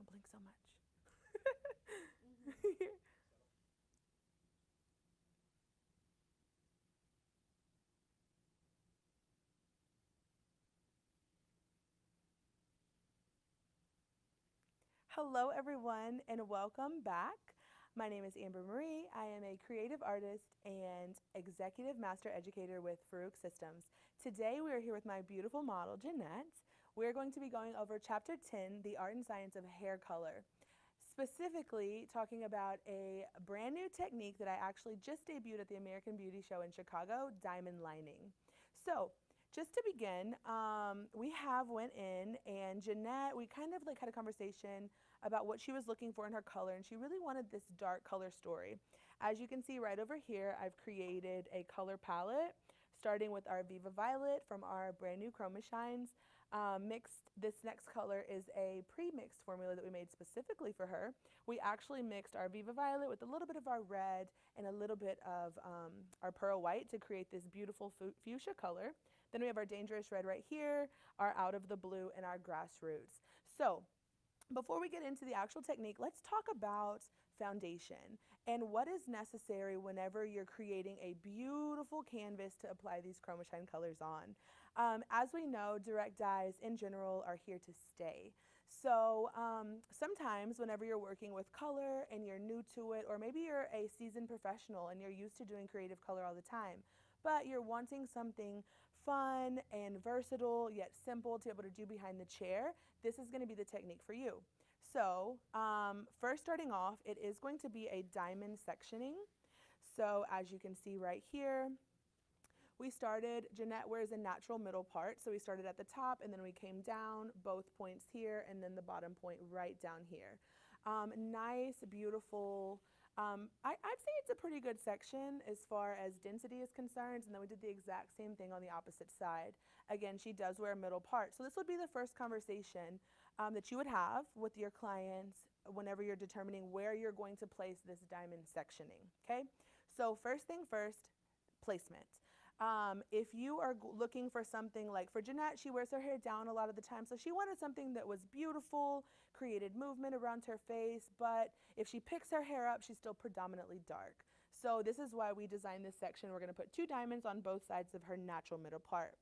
Don't blink so much. Hello, everyone, and welcome back. My name is Amber Marie. I am a creative artist and executive master educator with Farouk Systems. Today, we are here with my beautiful model, Jeanette. We're going to be going over Chapter 10, The Art and Science of Hair Color. Specifically, talking about a brand new technique that I actually just debuted at the American Beauty Show in Chicago, diamond lining. So, just to begin, we have went in and Jeanette, we kind of like had a conversation about what she was looking for in her color, and she really wanted this dark color story. As you can see right over here, I've created a color palette starting with our Viva Violet from our brand new Chromashines. This next color is a pre-mixed formula that we made specifically for her. We actually mixed our Viva Violet with a little bit of our red and a little bit of our Pearl White to create this beautiful fuchsia color. Then we have our Dangerous Red right here, our Out of the Blue, and our Grassroots. So before we get into the actual technique, let's talk about foundation and what is necessary whenever you're creating a beautiful canvas to apply these Chromashine colors on. As we know, direct dyes in general are here to stay. So sometimes whenever you're working with color and you're new to it, or maybe you're a seasoned professional and you're used to doing creative color all the time, but you're wanting something fun and versatile yet simple to be able to do behind the chair, this is going to be the technique for you. So first starting off, it is going to be a diamond sectioning. So as you can see right here, Jeanette wears a natural middle part, so we started at the top and then we came down, both points here, and then the bottom point right down here. Nice, beautiful, I'd say it's a pretty good section as far as density is concerned, and then we did the exact same thing on the opposite side. Again, she does wear a middle part. So this would be the first conversation that you would have with your clients whenever you're determining where you're going to place this diamond sectioning, okay? So first thing first, placement. If you are looking for something like for Jeanette, she wears her hair down a lot of the time, so she wanted something that was beautiful, created movement around her face, but if she picks her hair up, she's still predominantly dark. So this is why we designed this section. We're going to put 2 diamonds on both sides of her natural middle part.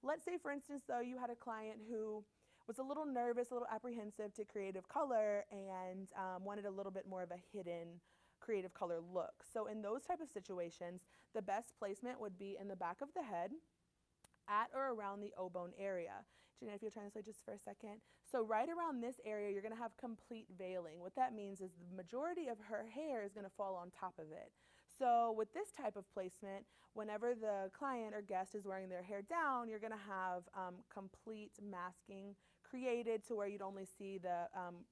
Let's say, for instance, though, you had a client who was a little nervous, a little apprehensive to creative color and wanted a little bit more of a hidden creative color look. So in those type of situations, the best placement would be in the back of the head at or around the O-bone area. Jeanette, if you'll translate just for a second. So right around this area, you're going to have complete veiling. What that means is the majority of her hair is going to fall on top of it. So with this type of placement, whenever the client or guest is wearing their hair down, you're going to have complete masking created to where you'd only see the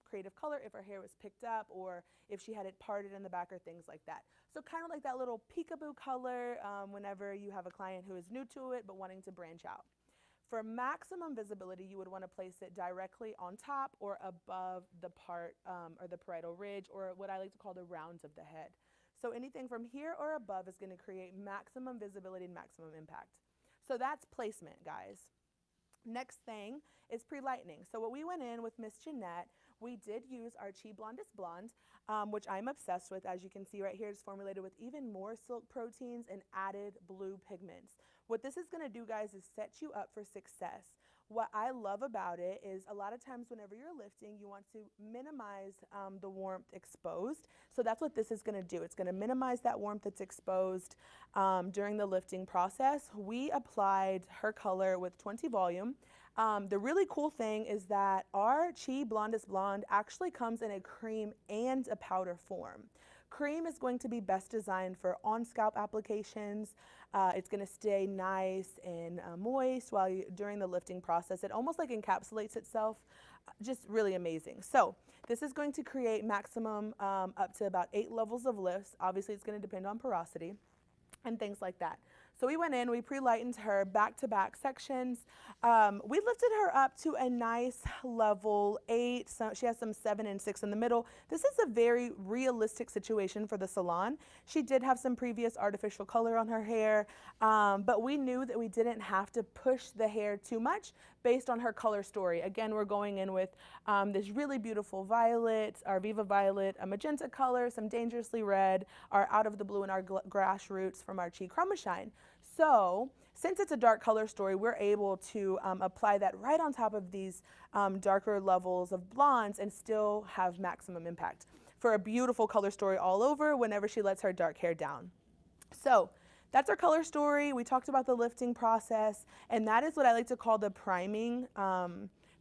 creative color if her hair was picked up or if she had it parted in the back or things like that. So kind of like that little peekaboo color whenever you have a client who is new to it but wanting to branch out. For maximum visibility, you would want to place it directly on top or above the part or the parietal ridge, or what I like to call the rounds of the head. So anything from here or above is going to create maximum visibility and maximum impact. So that's placement, guys. Next thing is pre-lightening. So what we went in with Miss Jeanette, we did use our CHI Blondest Blonde, which I'm obsessed with. As you can see right here, it's formulated with even more silk proteins and added blue pigments. What this is going to do, guys, is set you up for success. What I love about it is a lot of times whenever you're lifting, you want to minimize the warmth exposed. So that's what this is going to do. It's going to minimize that warmth that's exposed during the lifting process. We applied her color with 20 volume. The really cool thing is that our CHI Blondest Blonde actually comes in a cream and a powder form. Cream is going to be best designed for on-scalp applications. It's going to stay nice and moist during the lifting process. It almost like encapsulates itself, just really amazing. So this is going to create maximum up to about 8 levels of lifts. Obviously, it's going to depend on porosity and things like that. So we went in, we pre-lightened her back-to-back sections. We lifted her up to a nice level 8. So she has some 7 and 6 in the middle. This is a very realistic situation for the salon. She did have some previous artificial color on her hair, but we knew that we didn't have to push the hair too much based on her color story. Again, we're going in with this really beautiful violet, our Viva Violet, a magenta color, some Dangerously Red, our Out of the Blue, and our Grassroots from our CHI Chromashine. So since it's a dark color story, we're able to apply that right on top of these darker levels of blondes and still have maximum impact for a beautiful color story all over whenever she lets her dark hair down. So that's our color story. We talked about the lifting process, and that is what I like to call the priming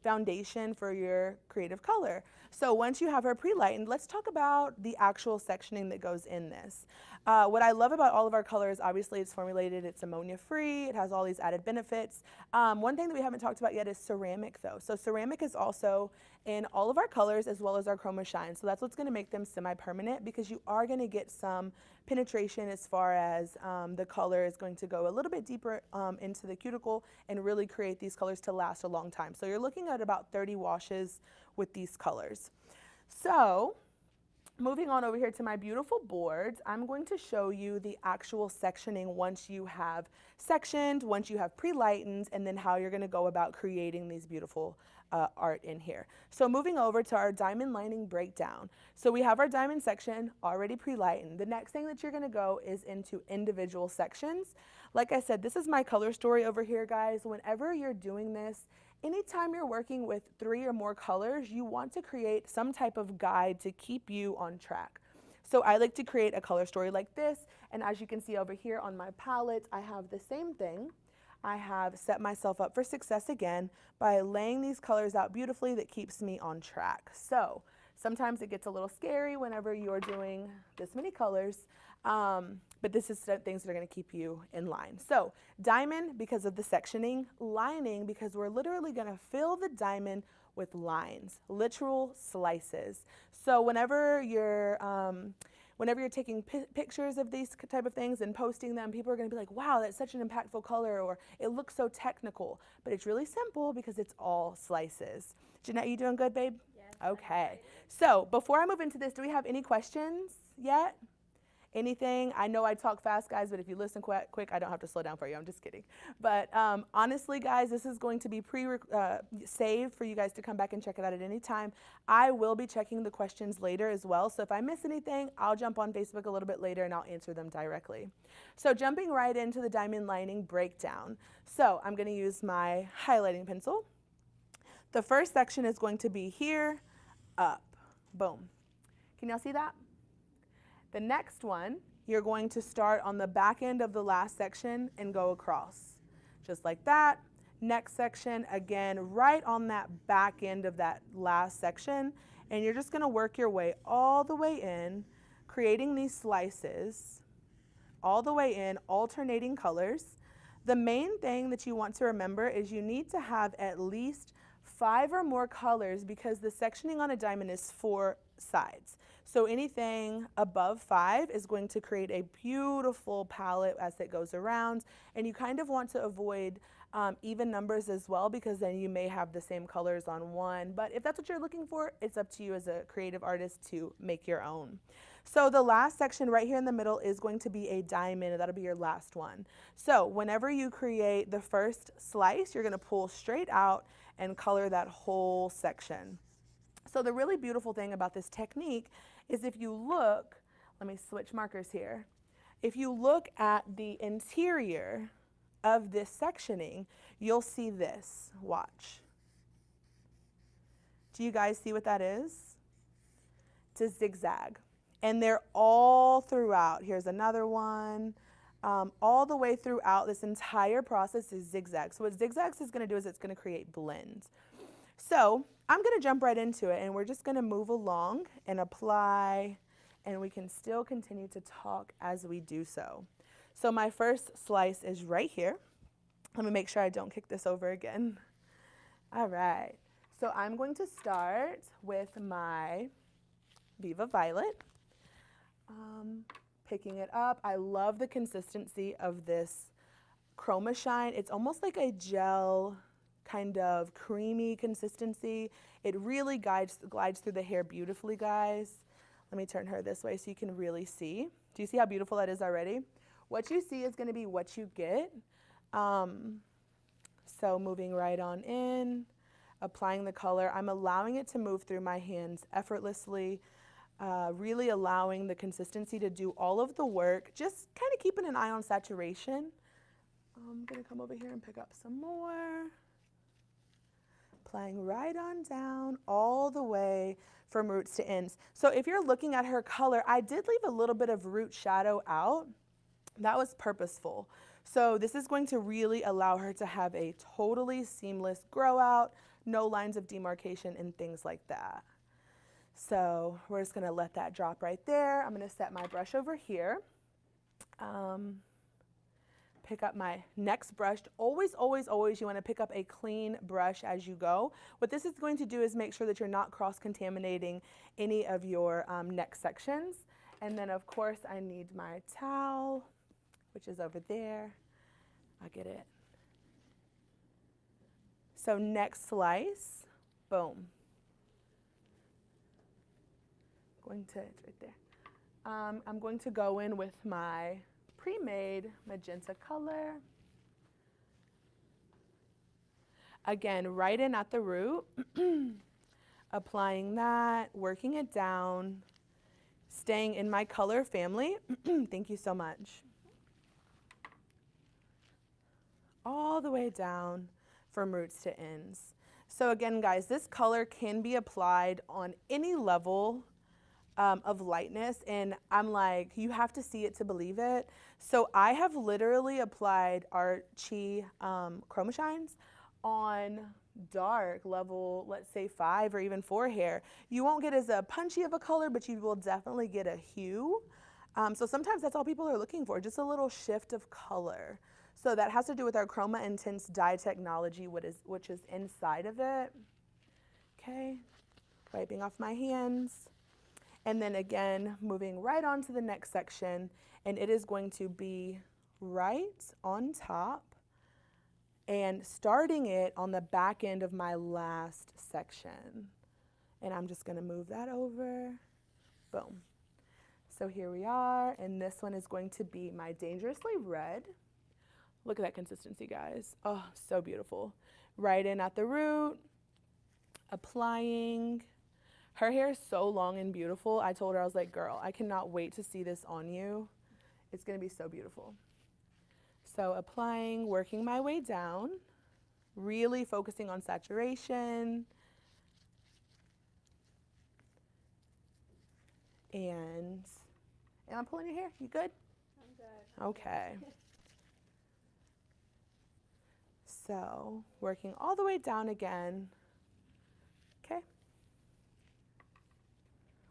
foundation for your creative color. So once you have her pre-lightened, let's talk about the actual sectioning that goes in this. What I love about all of our colors, obviously it's formulated, it's ammonia free, it has all these added benefits. One thing that we haven't talked about yet is ceramic though. So ceramic is also in all of our colors as well as our Chromashines. So that's what's gonna make them semi-permanent, because you are gonna get some penetration as far as the color is going to go a little bit deeper into the cuticle and really create these colors to last a long time. So you're looking at about 30 washes with these colors. So moving on over here to my beautiful boards, I'm going to show you the actual sectioning once you have sectioned, once you have pre-lightened, and then how you're going to go about creating these beautiful art in here. So moving over to our diamond lining breakdown. So we have our diamond section already pre-lightened. The next thing that you're going to go is into individual sections. Like I said, this is my color story over here, guys. Whenever you're doing this, anytime you're working with 3 or more colors, you want to create some type of guide to keep you on track. So I like to create a color story like this, and as you can see over here on my palette, I have the same thing. I have set myself up for success again by laying these colors out beautifully that keeps me on track. So sometimes it gets a little scary whenever you're doing this many colors, but this is things that are going to keep you in line. So diamond because of the sectioning, lining because we're literally going to fill the diamond with lines, literal slices. So whenever you're taking pictures of these type of things and posting them, people are going to be like, wow, that's such an impactful color, or it looks so technical. But it's really simple because it's all slices. Jeanette, you doing good, babe? Yes. Okay. So before I move into this, do we have any questions yet? Anything? I know I talk fast, guys, but if you listen quick, I don't have to slow down for you. I'm just kidding. But honestly, guys, this is going to be saved for you guys to come back and check it out at any time. I will be checking the questions later as well. So if I miss anything, I'll jump on Facebook a little bit later and I'll answer them directly. So jumping right into the diamond lining breakdown. So I'm going to use my highlighting pencil. The first section is going to be here, up, boom. Can y'all see that? The next one, you're going to start on the back end of the last section and go across. Just like that. Next section, again, right on that back end of that last section. And you're just going to work your way all the way in, creating these slices, all the way in, alternating colors. The main thing that you want to remember is you need to have at least 5 or more colors because the sectioning on a diamond is 4 sides. So anything above 5 is going to create a beautiful palette as it goes around, and you kind of want to avoid even numbers as well, because then you may have the same colors on one. But if that's what you're looking for, it's up to you as a creative artist to make your own. So the last section right here in the middle is going to be a diamond, and that'll be your last one. So whenever you create the first slice, you're going to pull straight out and color that whole section. So the really beautiful thing about this technique is if you look, let me switch markers here. If you look at the interior of this sectioning, you'll see this. Watch. Do you guys see what that is? It's a zigzag. And they're all throughout. Here's another one. All the way throughout this entire process is zigzag. So what zigzags is going to do is it's going to create blends. So I'm going to jump right into it, and we're just going to move along and apply, and we can still continue to talk as we do so. So my first slice is right here. Let me make sure I don't kick this over again. All right. So I'm going to start with my Viva Violet. Picking it up. I love the consistency of this Chromashine. It's almost like a gel, kind of creamy consistency. It really glides through the hair beautifully, guys. Let me turn her this way so you can really see. Do you see how beautiful that is already? What you see is going to be what you get. So moving right on in, applying the color. I'm allowing it to move through my hands effortlessly, really allowing the consistency to do all of the work, just kind of keeping an eye on saturation. I'm going to come over here and pick up some more. Applying right on down all the way from roots to ends. So if you're looking at her color, I did leave a little bit of root shadow out. That was purposeful. So this is going to really allow her to have a totally seamless grow out, no lines of demarcation and things like that. So we're just going to let that drop right there. I'm going to set my brush over here. Pick up my next brush. Always, always, always you want to pick up a clean brush as you go. What this is going to do is make sure that you're not cross-contaminating any of your neck sections. And then of course I need my towel, which is over there. I'll get it. So next slice, boom. It's right there. I'm going to go in with my pre-made magenta color. Again, right in at the root, applying that, working it down, staying in my color family. Thank you so much. All the way down from roots to ends. So again, guys, this color can be applied on any level of lightness, and I'm like, you have to see it to believe it. So I have literally applied our CHI Chromashines on dark level, let's say 5 or even 4 hair. You won't get as punchy of a color, but you will definitely get a hue. So sometimes that's all people are looking for, just a little shift of color. So that has to do with our Chroma Intense dye technology, which is inside of it. Okay, wiping off my hands. And then again, moving right on to the next section, and it is going to be right on top and starting it on the back end of my last section. And I'm just gonna move that over, boom. So here we are, and this one is going to be my Dangerously Red. Look at that consistency, guys. Oh, so beautiful. Right in at the root, applying. Her hair is so long and beautiful. I told her, I was like, girl, I cannot wait to see this on you. It's gonna be so beautiful. So applying, working my way down, really focusing on saturation. And am I pulling your hair? You good? I'm good. Okay. So working all the way down again. Okay.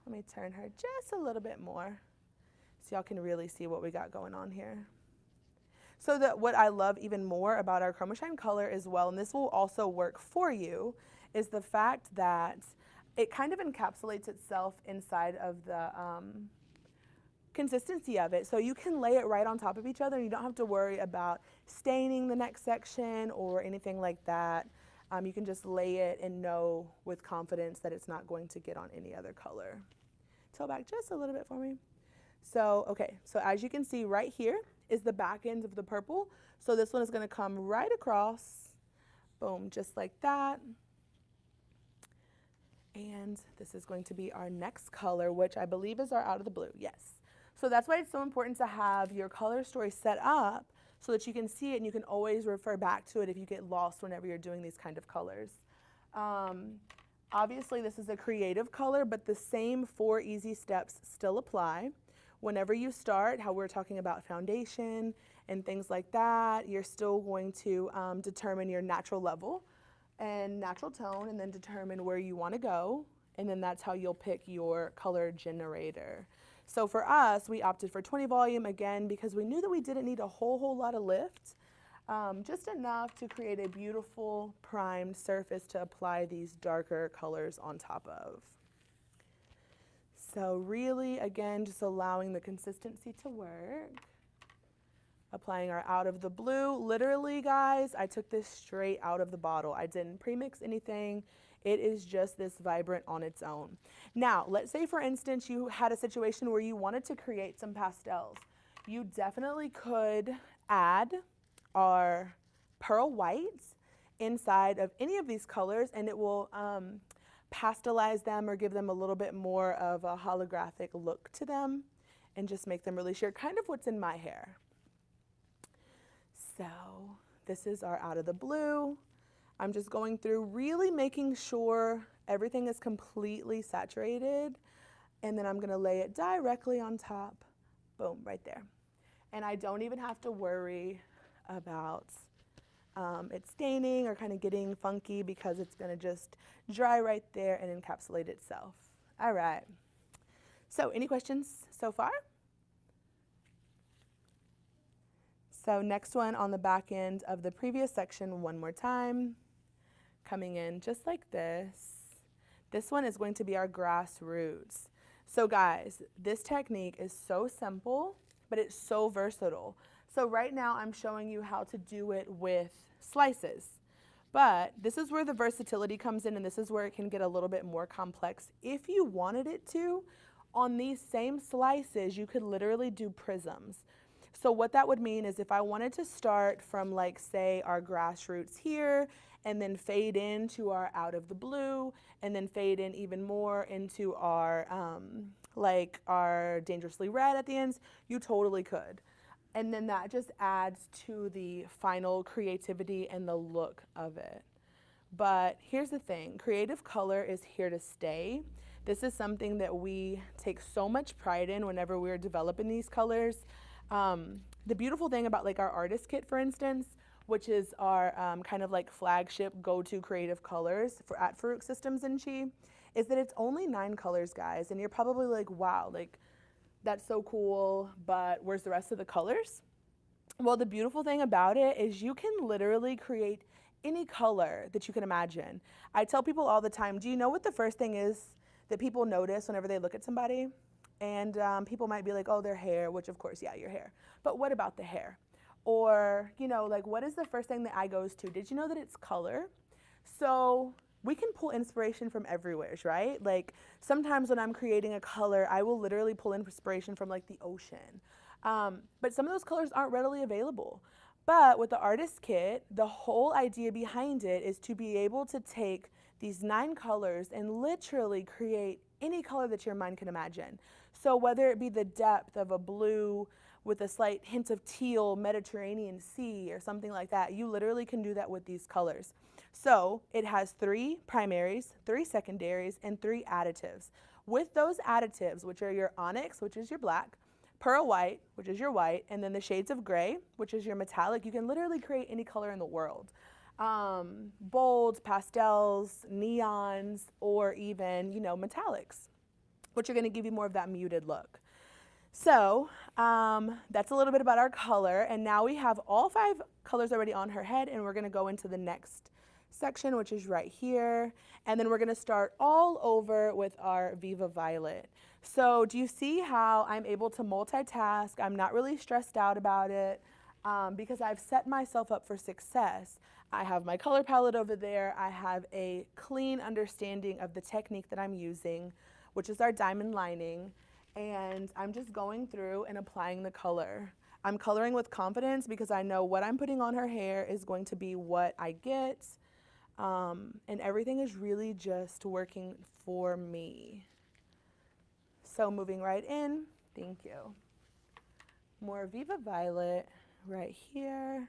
Let me turn her just a little bit more so y'all can really see what we got going on here. So what I love even more about our Chromashine color as well, and this will also work for you, is the fact that it kind of encapsulates itself inside of the consistency of it. So you can lay it right on top of each other. You don't have to worry about staining the next section or anything like that. You can just lay it and know with confidence that it's not going to get on any other color. Tilt back just a little bit for me. So, okay, so as you can see right here is the back end of the purple. So this one is going to come right across, boom, just like that. And this is going to be our next color, which I believe is our Out of the Blue, yes. So that's why it's so important to have your color story set up so that you can see it and you can always refer back to it if you get lost whenever you're doing these kind of colors. Obviously this is a creative color, but the same 4 easy steps still apply. Whenever you start, how we're talking about foundation and things like that, you're still going to determine your natural level and natural tone and then determine where you want to go, and then that's how you'll pick your color generator. So for us, we opted for 20 volume again because we knew that we didn't need a whole lot of lift, just enough to create a beautiful primed surface to apply these darker colors on top of. So really, again, just allowing the consistency to work. Applying our out of the blue. Literally, guys, I took this straight out of the bottle. I didn't premix anything. It is just this vibrant on its own. Now, let's say, for instance, you had a situation where you wanted to create some pastels. You definitely could add our pearl whites inside of any of these colors, and it will pastelize them or give them a little bit more of a holographic look to them and just make them really sheer, kind of what's in my hair. So this is our out of the blue. I'm just going through really making sure everything is completely saturated, and then I'm going to lay it directly on top. Boom, right there. And I don't even have to worry about it staining or kind of getting funky because it's going to just dry right there and encapsulate itself. All right. So any questions so far? So next one on the back end of the previous section one more time, coming in just like this. This one is going to be our grassroots. So guys, this technique is so simple, but it's so versatile. So right now I'm showing you how to do it with slices, but this is where the versatility comes in, and this is where it can get a little bit more complex. If you wanted it to, on these same slices, you could literally do prisms. So what that would mean is if I wanted to start from, like, say, our grassroots here and then fade into our out of the blue and then fade in even more into our, like our dangerously red at the ends, you totally could. And then that just adds to the final creativity and the look of it. But here's the thing, creative color is here to stay. This is something that we take so much pride in whenever we're developing these colors. The beautiful thing about, like, our artist kit, for instance, which is our kind of like flagship go-to creative colors at Farouk Systems and CHI, is that it's only 9 colors, guys. And you're probably like, wow, like, that's so cool, but where's the rest of the colors? Well, the beautiful thing about it is you can literally create any color that you can imagine. I tell people all the time, do you know what the first thing is that people notice whenever they look at somebody? And people might be like, oh, their hair, which of course, yeah, your hair. But what about the hair? Or, you know, like, what is the first thing the eye goes to? Did you know that it's color? So we can pull inspiration from everywhere, right? Like, sometimes when I'm creating a color, I will literally pull inspiration from, like, the ocean. But some of those colors aren't readily available. But with the artist kit, the whole idea behind it is to be able to take these 9 colors and literally create any color that your mind can imagine. So whether it be the depth of a blue with a slight hint of teal, Mediterranean Sea, or something like that, you literally can do that with these colors. So it has 3 primaries, 3 secondaries, and 3 additives. With those additives, which are your onyx, which is your black, pearl white, which is your white, and then the shades of gray, which is your metallic, you can literally create any color in the world. Bolds, pastels, neons, or even, you know, metallics, which are going to give you more of that muted look. So that's a little bit about our color, and now we have all 5 colors already on her head, and we're going to go into the next section, which is right here, and then we're going to start all over with our Viva Violet. So do you see how I'm able to multitask? I'm not really stressed out about it because I've set myself up for success. I have my color palette over there. I have a clean understanding of the technique that I'm using, which is our diamond lining, and I'm just going through and applying the color. I'm coloring with confidence because I know what I'm putting on her hair is going to be what I get, and everything is really just working for me. So moving right in, thank you. More Viva Violet right here.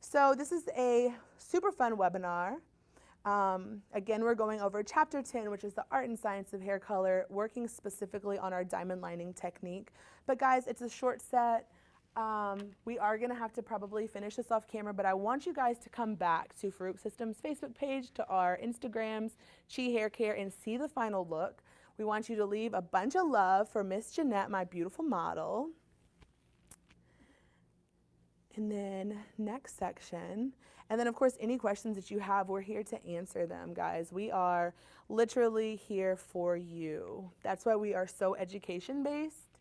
So this is a super fun webinar. Again, we're going over chapter 10, which is the art and science of hair color, working specifically on our diamond lining technique. But guys, it's a short set. We are gonna have to probably finish this off camera, but I want you guys to come back to Farouk Systems Facebook page, to our Instagrams, CHI Hair Care, and see the final look. We want you to leave a bunch of love for Miss Jeanette, my beautiful model. And then next section, and then of course any questions that you have, we're here to answer them, guys. We are literally here for you. That's why we are so education based,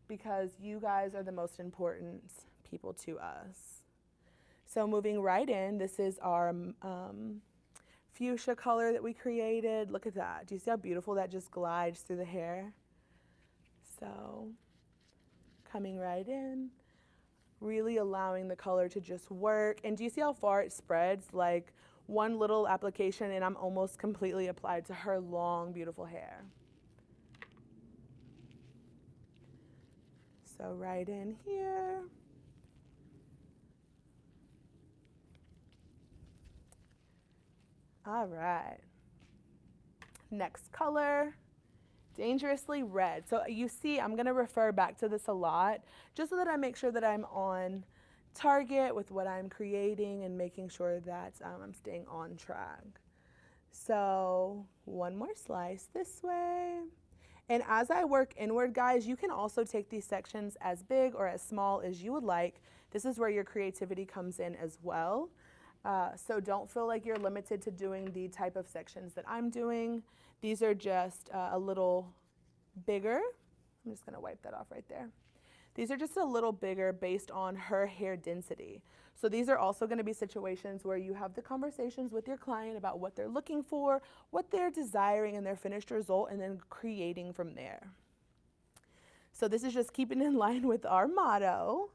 because you guys are the most important people to us. So moving right in, this is our fuchsia color that we created. Look at that. Do you see how beautiful that just glides through the hair? So coming right in, really allowing the color to just work. And do you see how far it spreads? Like one little application and I'm almost completely applied to her long, beautiful hair. So right in here. All right. Next color, dangerously red. So you see, I'm gonna refer back to this a lot, just so that I make sure that I'm on target with what I'm creating and making sure that I'm staying on track. So one more slice this way. And as I work inward, guys, you can also take these sections as big or as small as you would like. This is where your creativity comes in as well. So don't feel like you're limited to doing the type of sections that I'm doing. These are just a little bigger. I'm just gonna wipe that off right there. These are just a little bigger based on her hair density. So these are also gonna be situations where you have the conversations with your client about what they're looking for, what they're desiring in their finished result, and then creating from there. So this is just keeping in line with our motto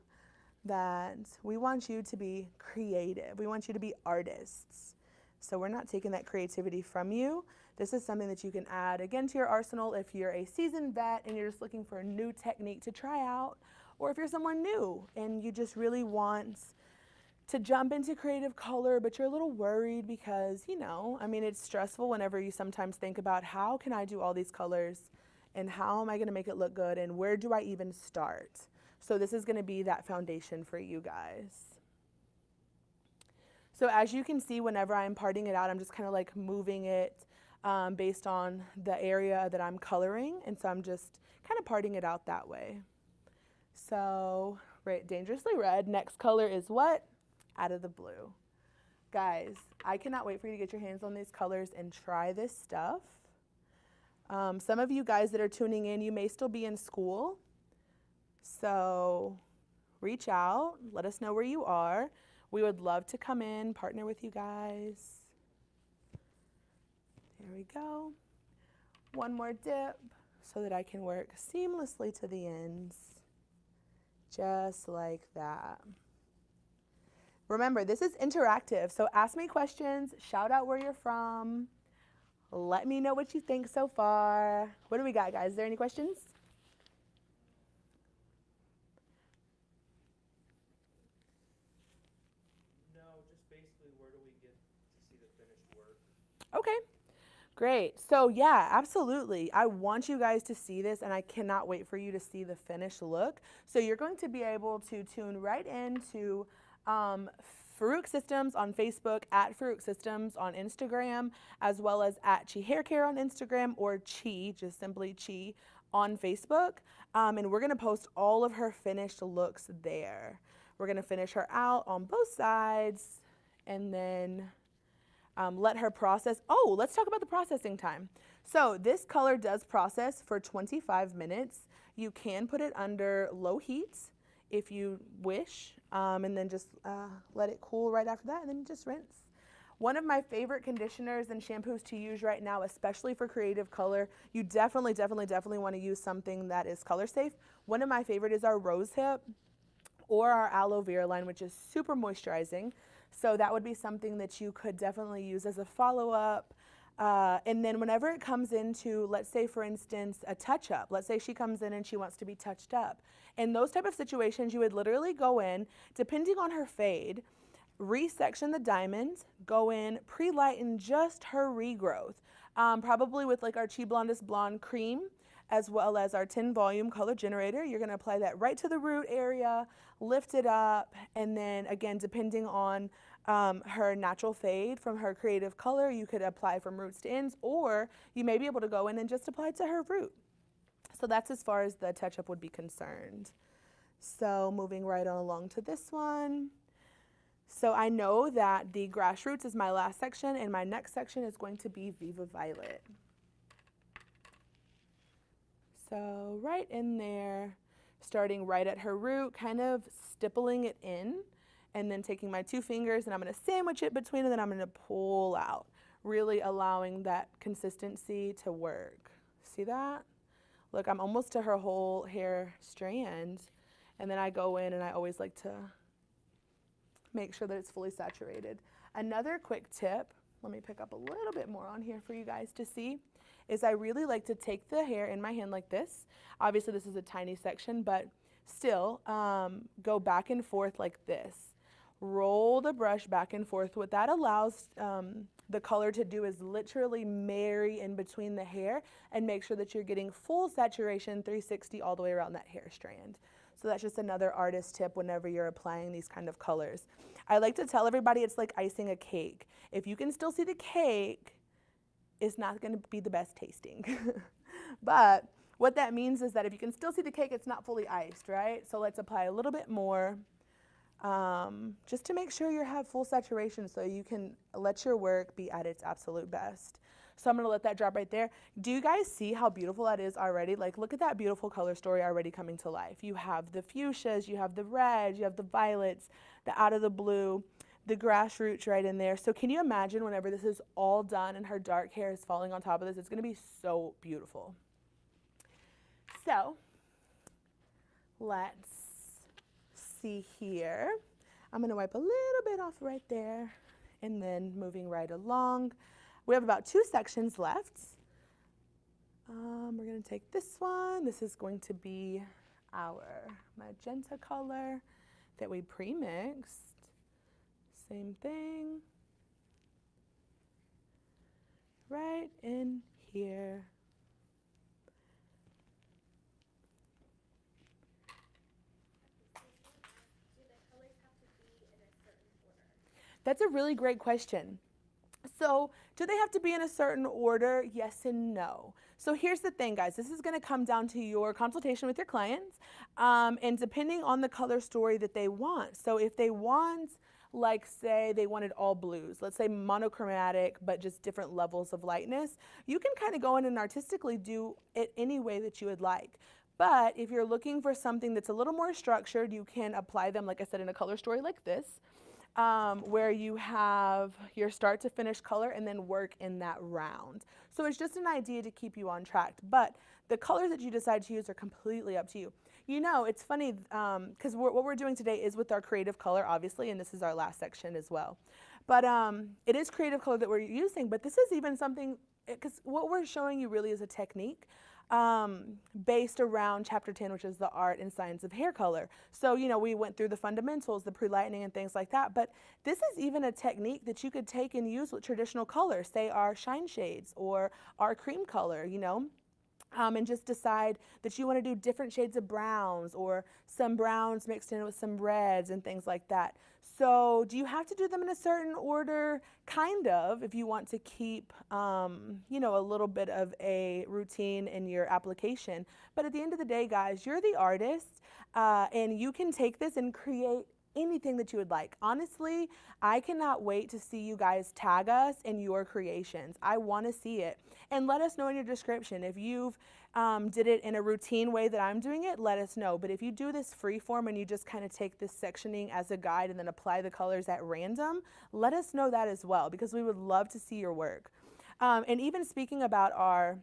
that we want you to be creative. We want you to be artists. So we're not taking that creativity from you. This is something that you can add again to your arsenal if you're a seasoned vet and you're just looking for a new technique to try out, or if you're someone new and you just really want to jump into creative color, but you're a little worried because, you know, I mean, it's stressful whenever you sometimes think about how can I do all these colors and how am I gonna make it look good and where do I even start? So this is gonna be that foundation for you guys. So as you can see, whenever I'm parting it out, I'm just kind of like moving it based on the area that I'm coloring. And so I'm just kind of parting it out that way. So, right, dangerously red. Next color is what? Out of the blue. Guys, I cannot wait for you to get your hands on these colors and try this stuff. Some of you guys that are tuning in, you may still be in school. So reach out, let us know where you are. We would love to come in, partner with you guys. There we go. One more dip so that I can work seamlessly to the ends, just like that. Remember, this is interactive, so ask me questions, shout out where you're from, let me know what you think so far. What do we got, guys? Is there any questions? Okay, great. So yeah, absolutely. I want you guys to see this and I cannot wait for you to see the finished look. So you're going to be able to tune right into Farouk Systems on Facebook, at Farouk Systems on Instagram, as well as at CHI Hair Care on Instagram, or CHI, just simply CHI, on Facebook. And we're gonna post all of her finished looks there. We're gonna finish her out on both sides and then let her process. Oh, let's talk about the processing time. So this color does process for 25 minutes. You can put it under low heat if you wish, and then just let it cool right after that, and then just rinse. One of my favorite conditioners and shampoos to use right now, especially for creative color, you definitely want to use something that is color safe. One of my favorite is our Rose Hip or our aloe vera line, which is super moisturizing. So that would be something that you could definitely use as a follow-up. And then whenever it comes into, let's say for instance, a touch-up, let's say she comes in and she wants to be touched up. In those type of situations, you would literally go in, depending on her fade, resection the diamond, go in, pre-lighten just her regrowth, probably with like our Chi Blondest Blonde cream, as well as our 10 volume color generator. You're gonna apply that right to the root area, lift it up, and then again, depending on her natural fade from her creative color, you could apply from roots to ends, or you may be able to go in and just apply to her root. So that's as far as the touch-up would be concerned. So moving right on along to this one. So I know that the grassroots is my last section, and my next section is going to be Viva Violet. So right in there. starting right at her root, kind of stippling it in, and then taking my 2 fingers and I'm going to sandwich it between, and then I'm going to pull out, really allowing that consistency to work. See that? Look, I'm almost to her whole hair strand, and then I go in and I always like to make sure that it's fully saturated. Another quick tip, let me pick up a little bit more on here for you guys to see, is I really like to take the hair in my hand like this. Obviously this is a tiny section, but still go back and forth like this. Roll the brush back and forth. What that allows the color to do is literally marry in between the hair and make sure that you're getting full saturation 360 all the way around that hair strand. So that's just another artist tip whenever you're applying these kind of colors. I like to tell everybody it's like icing a cake. If you can still see the cake, it's not going to be the best tasting. But what that means is that if you can still see the cake, it's not fully iced, right? So let's apply a little bit more just to make sure you have full saturation so you can let your work be at its absolute best. So I'm going to let that drop right there. Do you guys see how beautiful that is already? Like, look at that beautiful color story already coming to life. You have the fuchsias, you have the reds, you have the violets, the out of the blue, the grassroots right in there. So can you imagine whenever this is all done and her dark hair is falling on top of this, it's going to be so beautiful. So let's see here. I'm going to wipe a little bit off right there and then moving right along. We have about 2 sections left. We're going to take this one. This is going to be our magenta color that we pre-mixed. Same thing. Right in here. That's a really great question. So, do they have to be in a certain order? Yes and no. So here's the thing, guys. This is going to come down to your consultation with your clients and depending on the color story that they want. So if they want, like say they wanted all blues, let's say monochromatic but just different levels of lightness, you can kind of go in and artistically do it any way that you would like. But if you're looking for something that's a little more structured, you can apply them, like I said, in a color story like this. Where you have your start to finish color and then work in that round. So it's just an idea to keep you on track, but the colors that you decide to use are completely up to you. You know, it's funny because what we're doing today is with our creative color, obviously, and this is our last section as well. But it is creative color that we're using, but this is even something, because what we're showing you really is a technique based around chapter 10, which is the art and science of hair color. So, you know, we went through the fundamentals, the pre-lightening and things like that, but this is even a technique that you could take and use with traditional colors, say our shine shades or our cream color, you know. And just decide that you want to do different shades of browns or some browns mixed in with some reds and things like that. So do you have to do them in a certain order? Kind of, if you want to keep, you know, a little bit of a routine in your application. But at the end of the day, guys, you're the artist and you can take this and create anything that you would like. Honestly, I cannot wait to see you guys tag us in your creations. I want to see it. And let us know in your description. If you've did it in a routine way that I'm doing it, let us know. But if you do this free form and you just kind of take this sectioning as a guide and then apply the colors at random, let us know that as well, because we would love to see your work. And even speaking about our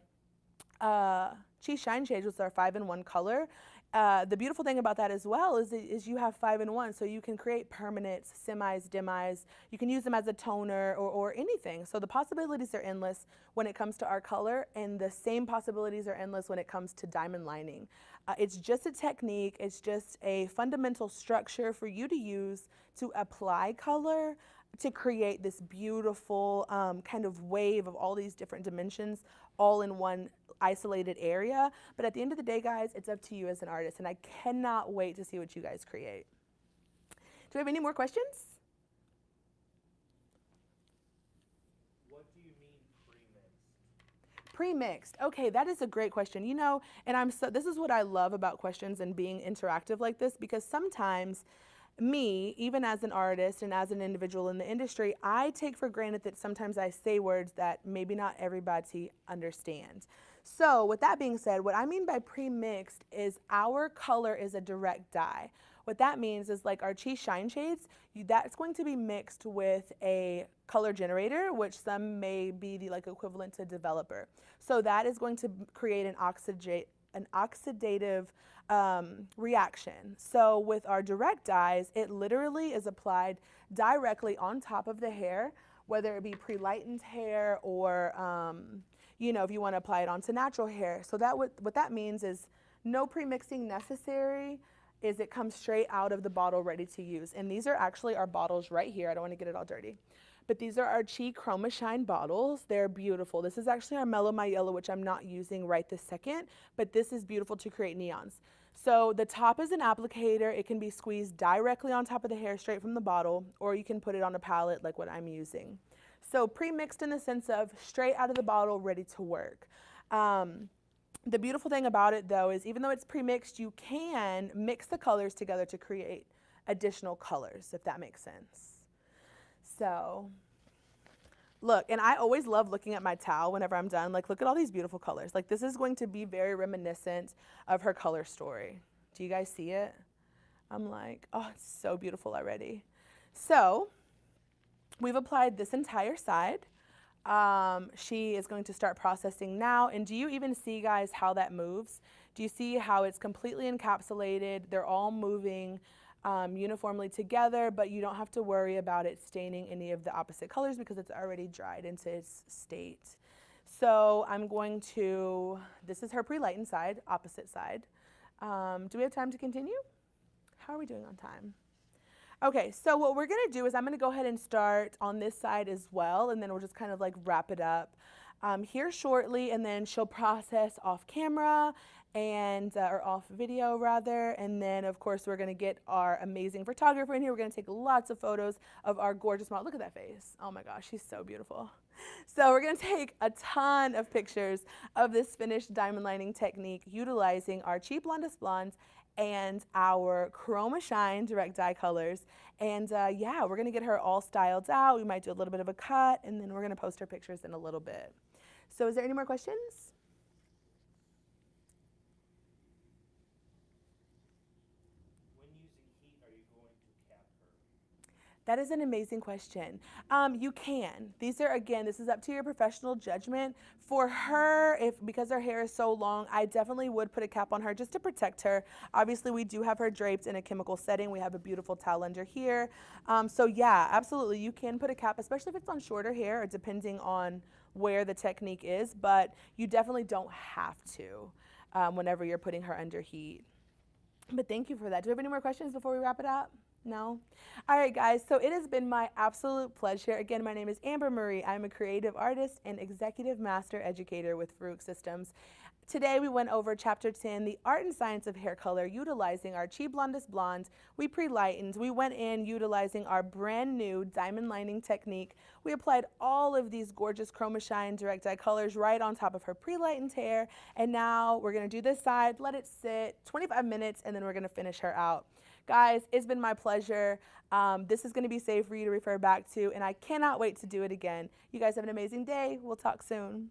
CHI Shine Shades, which is our 5-in-1 color, the beautiful thing about that as well is you have 5-in-1, so you can create permanents, semis, demis. You can use them as a toner or anything. So the possibilities are endless when it comes to our color, and the same possibilities are endless when it comes to diamond lining. It's just a technique. It's just a fundamental structure for you to use to apply color to create this beautiful kind of wave of all these different dimensions all in one isolated area. But at the end of the day, guys, it's up to you as an artist, and I cannot wait to see what you guys create. Do we have any more questions? What do you mean pre-mixed? Pre-mixed. Okay, that is a great question. You know, and this is what I love about questions and being interactive like this, because sometimes me, even as an artist and as an individual in the industry, I take for granted that sometimes I say words that maybe not everybody understands. So with that being said, what I mean by pre-mixed is our color is a direct dye. What that means is like our CHI Shine Shades, that's going to be mixed with a color generator, which some may be the like equivalent to developer. So that is going to create an oxidative reaction. So with our direct dyes, it literally is applied directly on top of the hair, whether it be pre-lightened hair or you know, if you want to apply it onto natural hair. So that what that means is no pre-mixing necessary, is it comes straight out of the bottle ready to use. And these are actually our bottles right here. I don't want to get it all dirty. But these are our CHI Chromashine bottles. They're beautiful. This is actually our Mellow My Yellow, which I'm not using right this second, but this is beautiful to create neons. So the top is an applicator. It can be squeezed directly on top of the hair straight from the bottle, or you can put it on a palette like what I'm using. So pre-mixed in the sense of straight out of the bottle, ready to work. The beautiful thing about it though is even though it's pre-mixed, you can mix the colors together to create additional colors, if that makes sense. So look, and I always love looking at my towel whenever I'm done. Like, look at all these beautiful colors. Like, this is going to be very reminiscent of her color story. Do you guys see it? I'm like, oh, it's so beautiful already. So we've applied this entire side. She is going to start processing now. And do you even see, guys, how that moves? Do you see how it's completely encapsulated? They're all moving uniformly together, but you don't have to worry about it staining any of the opposite colors because it's already dried into its state. So I'm going to, this is her pre-lightened side, opposite side. Do we have time to continue? How are we doing on time? Okay, so what we're gonna do is I'm gonna go ahead and start on this side as well, and then we'll just kind of like wrap it up here shortly, and then she'll process off camera and or off video rather, and then of course we're gonna get our amazing photographer in here. We're gonna take lots of photos of our gorgeous model. Look at that face. Oh my gosh, she's so beautiful. So we're gonna take a ton of pictures of this finished diamond lining technique utilizing our CHI Blondest Blonde and our Chromashine direct dye colors. And yeah, we're gonna get her all styled out. We might do a little bit of a cut, and then we're gonna post her pictures in a little bit. So is there any more questions? When using heat, are you going to cap her? That is an amazing question. You can. These are, again, this is up to your professional judgment. For her, because her hair is so long, I definitely would put a cap on her just to protect her. Obviously, we do have her draped in a chemical setting. We have a beautiful towel under here. So yeah, absolutely, you can put a cap, especially if it's on shorter hair, or depending on where the technique is, but you definitely don't have to whenever you're putting her under heat. But thank you for that. Do we have any more questions before we wrap it up? No? All right, guys, so it has been my absolute pleasure. Again, my name is Amber Marie. I'm a creative artist and executive master educator with Farouk Systems. Today, we went over Chapter 10, the art and science of hair color, utilizing our CHI Blondest Blonde. We pre-lightened. We went in utilizing our brand new diamond lining technique. We applied all of these gorgeous Chromashine direct dye colors right on top of her pre-lightened hair. And now we're going to do this side, let it sit 25 minutes, and then we're going to finish her out. Guys, it's been my pleasure. This is going to be safe for you to refer back to, and I cannot wait to do it again. You guys have an amazing day. We'll talk soon.